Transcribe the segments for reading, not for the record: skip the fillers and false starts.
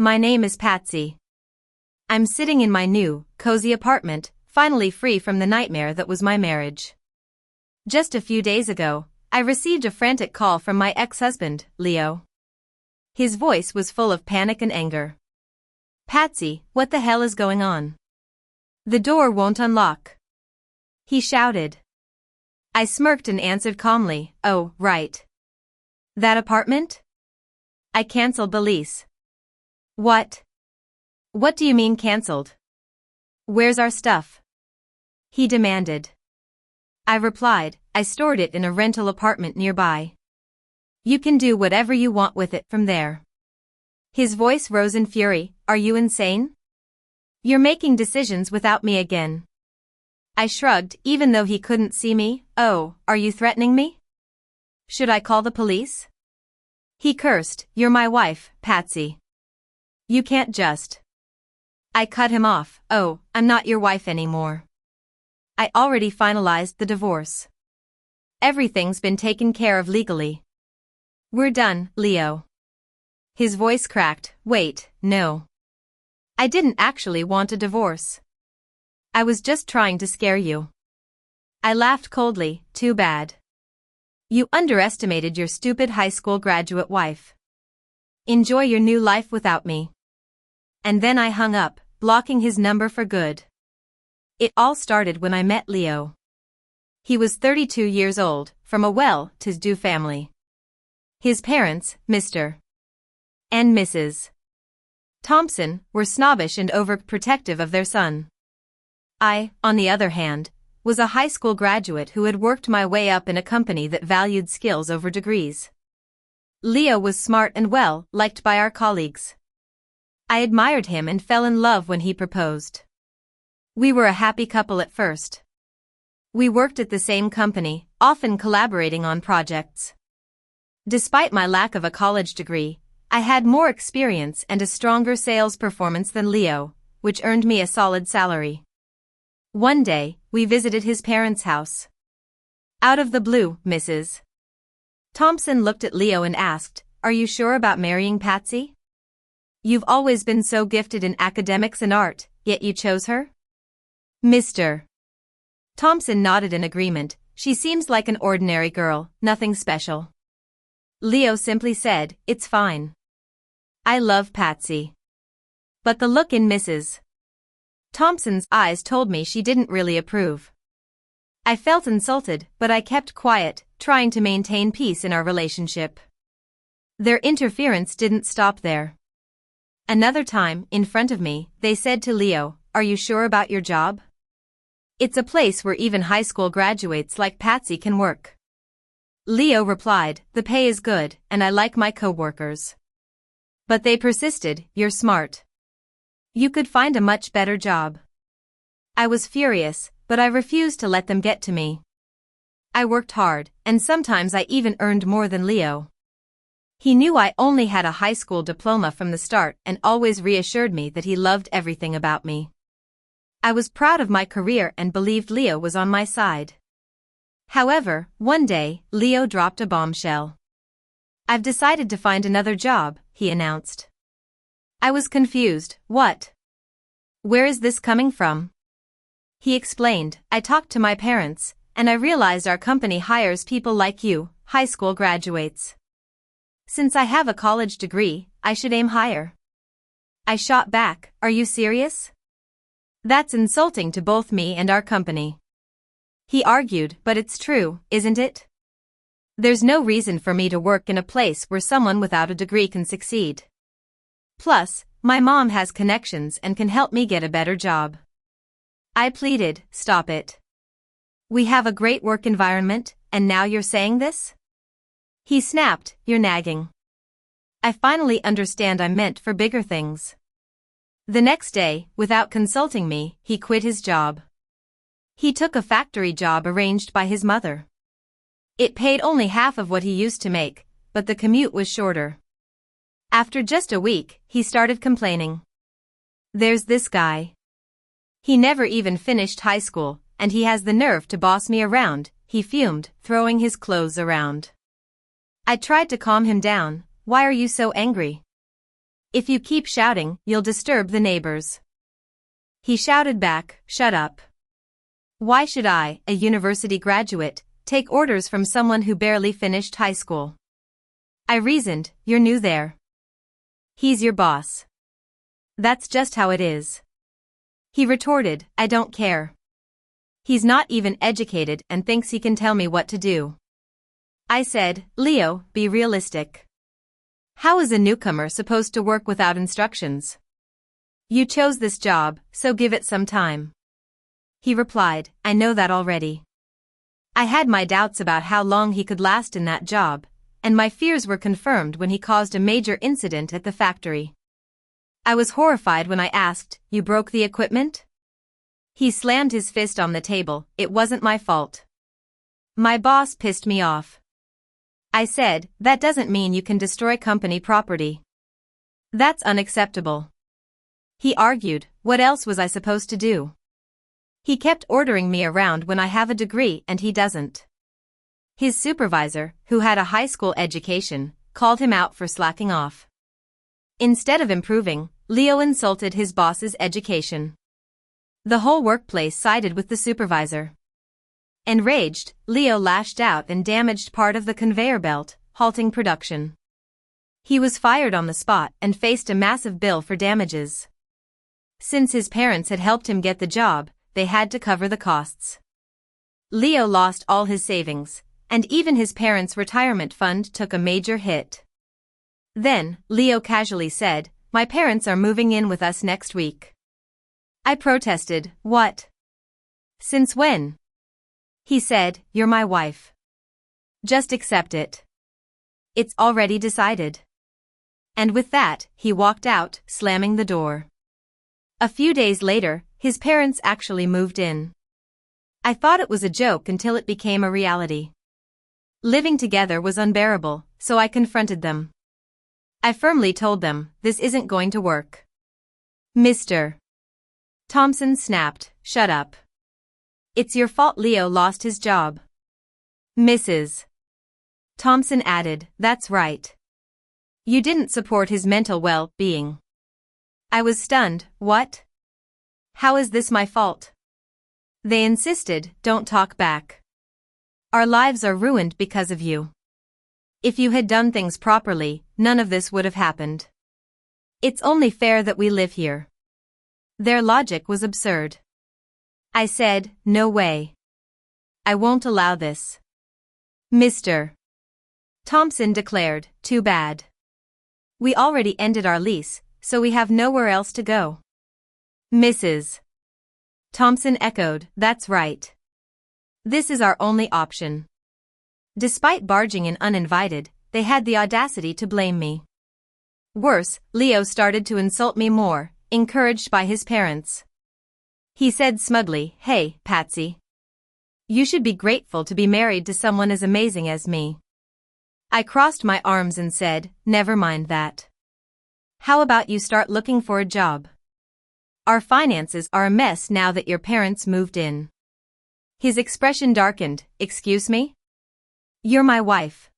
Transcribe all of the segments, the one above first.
My name is Patsy. I'm sitting in my new, cozy apartment, finally free from the nightmare that was my marriage. Just a few days ago, I received a frantic call from my ex-husband, Leo. His voice was full of panic and anger. "Patsy, what the hell is going on? The door won't unlock," he shouted. I smirked and answered calmly, "Oh, right. That apartment? I canceled the lease." "What? What do you mean canceled? Where's our stuff?" he demanded. I replied, "I stored it in a rental apartment nearby. You can do whatever you want with it from there." His voice rose in fury, "Are you insane? You're making decisions without me again." I shrugged, even though he couldn't see me. "Oh, are you threatening me? Should I call the police?" He cursed, "You're my wife, Patsy. You can't just..." I cut him off. "Oh, I'm not your wife anymore. I already finalized the divorce. Everything's been taken care of legally. We're done, Leo." His voice cracked. "Wait, no. I didn't actually want a divorce. I was just trying to scare you." I laughed coldly. "Too bad. You underestimated your stupid high school graduate wife. Enjoy your new life without me." And then I hung up, blocking his number for good. It all started when I met Leo. He was 32 years old, from a well-to-do family. His parents, Mr. and Mrs. Thompson, were snobbish and overprotective of their son. I, on the other hand, was a high school graduate who had worked my way up in a company that valued skills over degrees. Leo was smart and well-liked by our colleagues. I admired him and fell in love when he proposed. We were a happy couple at first. We worked at the same company, often collaborating on projects. Despite my lack of a college degree, I had more experience and a stronger sales performance than Leo, which earned me a solid salary. One day, we visited his parents' house. Out of the blue, Mrs. Thompson looked at Leo and asked, "Are you sure about marrying Patsy? You've always been so gifted in academics and art, yet you chose her?" Mr. Thompson nodded in agreement. "She seems like an ordinary girl, nothing special." Leo simply said, "It's fine. I love Patsy." But the look in Mrs. Thompson's eyes told me she didn't really approve. I felt insulted, but I kept quiet, trying to maintain peace in our relationship. Their interference didn't stop there. Another time, in front of me, they said to Leo, "Are you sure about your job? It's a place where even high school graduates like Patsy can work." Leo replied, "The pay is good, and I like my co-workers." But they persisted, "You're smart. You could find a much better job." I was furious, but I refused to let them get to me. I worked hard, and sometimes I even earned more than Leo. He knew I only had a high school diploma from the start and always reassured me that he loved everything about me. I was proud of my career and believed Leo was on my side. However, one day, Leo dropped a bombshell. "I've decided to find another job," he announced. I was confused. "What? Where is this coming from?" He explained, "I talked to my parents, and I realized our company hires people like you, high school graduates. Since I have a college degree, I should aim higher." I shot back, "Are you serious? That's insulting to both me and our company." He argued, "But it's true, isn't it? There's no reason for me to work in a place where someone without a degree can succeed. Plus, my mom has connections and can help me get a better job." I pleaded, "Stop it. We have a great work environment, and now you're saying this?" He snapped, "You're nagging. I finally understand I'm meant for bigger things." The next day, without consulting me, he quit his job. He took a factory job arranged by his mother. It paid only half of what he used to make, but the commute was shorter. After just a week, he started complaining. "There's this guy. He never even finished high school, and he has the nerve to boss me around," he fumed, throwing his clothes around. I tried to calm him down. "Why are you so angry? If you keep shouting, you'll disturb the neighbors. He shouted back, shut up. Why should I, a university graduate, take orders from someone who barely finished high school? I reasoned, you're new there. He's your boss. That's just how it is. He retorted, I don't care. He's not even educated and thinks he can tell me what to do. I said, Leo, be realistic. How is a newcomer supposed to work without instructions? You chose this job, so give it some time. He replied, I know that already. I had my doubts about how long he could last in that job, and my fears were confirmed when he caused a major incident at the factory. I was horrified when I asked, you broke the equipment? He slammed his fist on the table, it wasn't my fault. My boss pissed me off. I said, that doesn't mean you can destroy company property. That's unacceptable. He argued, what else was I supposed to do? He kept ordering me around when I have a degree and he doesn't. His supervisor, who had a high school education, called him out for slacking off. Instead of improving, Leo insulted his boss's education. The whole workplace sided with the supervisor. Enraged, Leo lashed out and damaged part of the conveyor belt, halting production. He was fired on the spot and faced a massive bill for damages. Since his parents had helped him get the job, they had to cover the costs. Leo lost all his savings, and even his parents' retirement fund took a major hit. Then, Leo casually said, my parents are moving in with us next week. I protested, what? Since when? He said, you're my wife. Just accept it. It's already decided. And with that, he walked out, slamming the door. A few days later, his parents actually moved in. I thought it was a joke until it became a reality. Living together was unbearable, so I confronted them. I firmly told them, this isn't going to work. Mr. Thompson snapped, shut up. It's your fault Leo lost his job. Mrs. Thompson added, that's right. You didn't support his mental well-being. I was stunned, what? How is this my fault? They insisted, don't talk back. Our lives are ruined because of you. If you had done things properly, none of this would have happened. It's only fair that we live here. Their logic was absurd. I said, no way. I won't allow this. Mr. Thompson declared, too bad. We already ended our lease, so we have nowhere else to go. Mrs. Thompson echoed, that's right. This is our only option. Despite barging in uninvited, they had the audacity to blame me. Worse, Leo started to insult me more, encouraged by his parents. He said smugly, hey, Patsy. You should be grateful to be married to someone as amazing as me. I crossed my arms and said, never mind that. How about you start looking for a job? Our finances are a mess now that your parents moved in. His expression darkened, excuse me? You're my wife.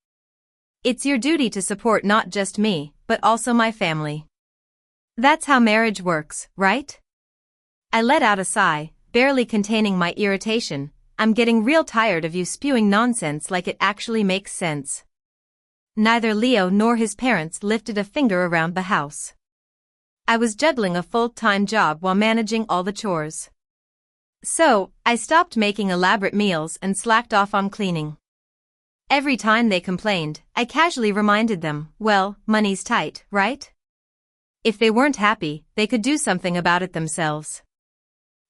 It's your duty to support not just me, but also my family. That's how marriage works, right? I let out a sigh, barely containing my irritation. I'm getting real tired of you spewing nonsense like it actually makes sense. Neither Leo nor his parents lifted a finger around the house. I was juggling a full-time job while managing all the chores. So, I stopped making elaborate meals and slacked off on cleaning. Every time they complained, I casually reminded them, well, money's tight, right? If they weren't happy, they could do something about it themselves.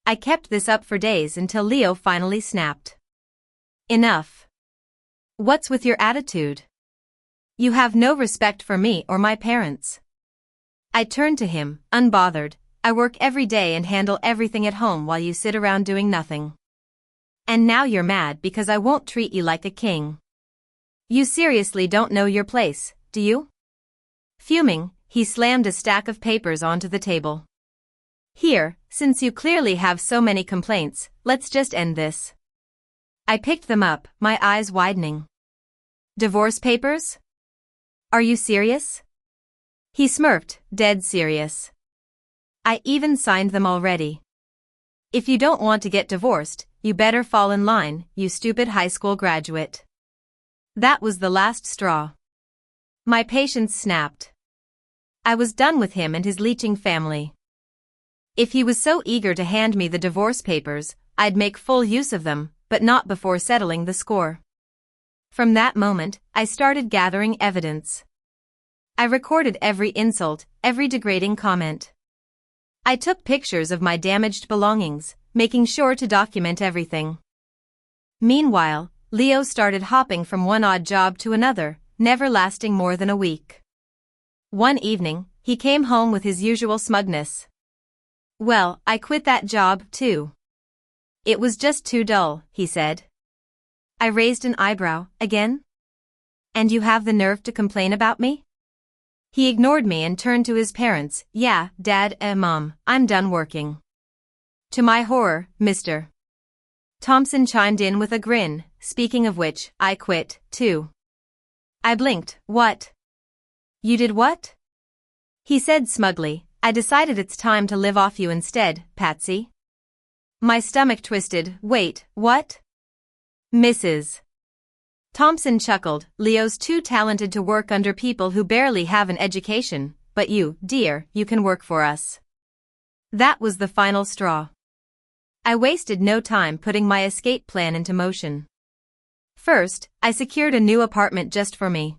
I kept this up for days until Leo finally snapped. Enough. What's with your attitude? You have no respect for me or my parents. I turned to him, unbothered. I work every day and handle everything at home while you sit around doing nothing. And now you're mad because I won't treat you like a king. You seriously don't know your place, do you? Fuming, he slammed a stack of papers onto the table. Here, since you clearly have so many complaints, let's just end this. I picked them up, my eyes widening. Divorce papers? Are you serious? He smirked, dead serious. I even signed them already. If you don't want to get divorced, you better fall in line, you stupid high school graduate. That was the last straw. My patience snapped. I was done with him and his leeching family. If he was so eager to hand me the divorce papers, I'd make full use of them, but not before settling the score. From that moment, I started gathering evidence. I recorded every insult, every degrading comment. I took pictures of my damaged belongings, making sure to document everything. Meanwhile, Leo started hopping from one odd job to another, never lasting more than a week. One evening, he came home with his usual smugness. Well, I quit that job, too. It was just too dull, he said. I raised an eyebrow. Again? And you have the nerve to complain about me? He ignored me and turned to his parents. Yeah, Dad and Mom, I'm done working. To my horror, Mr. Thompson chimed in with a grin. Speaking of which, I quit, too. I blinked. What? You did what? He said smugly. I decided it's time to live off you instead, Patsy. My stomach twisted. Wait, what? Mrs. Thompson chuckled. Leo's too talented to work under people who barely have an education, but you, dear, you can work for us. That was the final straw. I wasted no time putting my escape plan into motion. First, I secured a new apartment just for me.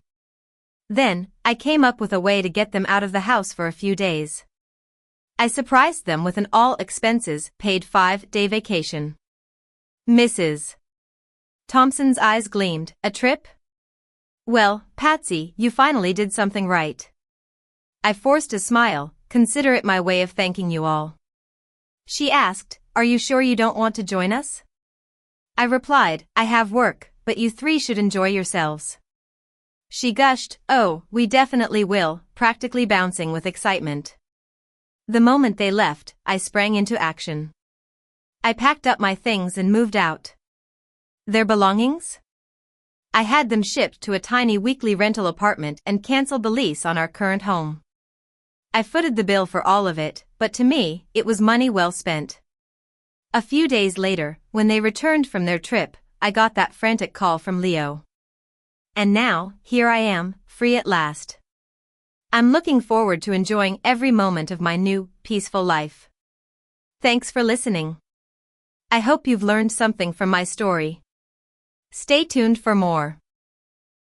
Then, I came up with a way to get them out of the house for a few days. I surprised them with an all-expenses-paid 5-day vacation. Mrs. Thompson's eyes gleamed. A trip? Well, Patsy, you finally did something right. I forced a smile. Consider it my way of thanking you all. She asked, Are you sure you don't want to join us? I replied, I have work, but you three should enjoy yourselves. She gushed, Oh, we definitely will, practically bouncing with excitement. The moment they left, I sprang into action. I packed up my things and moved out. Their belongings? I had them shipped to a tiny weekly rental apartment and canceled the lease on our current home. I footed the bill for all of it, but to me, it was money well spent. A few days later, when they returned from their trip, I got that frantic call from Leo. And now, here I am, free at last. I'm looking forward to enjoying every moment of my new, peaceful life. Thanks for listening. I hope you've learned something from my story. Stay tuned for more.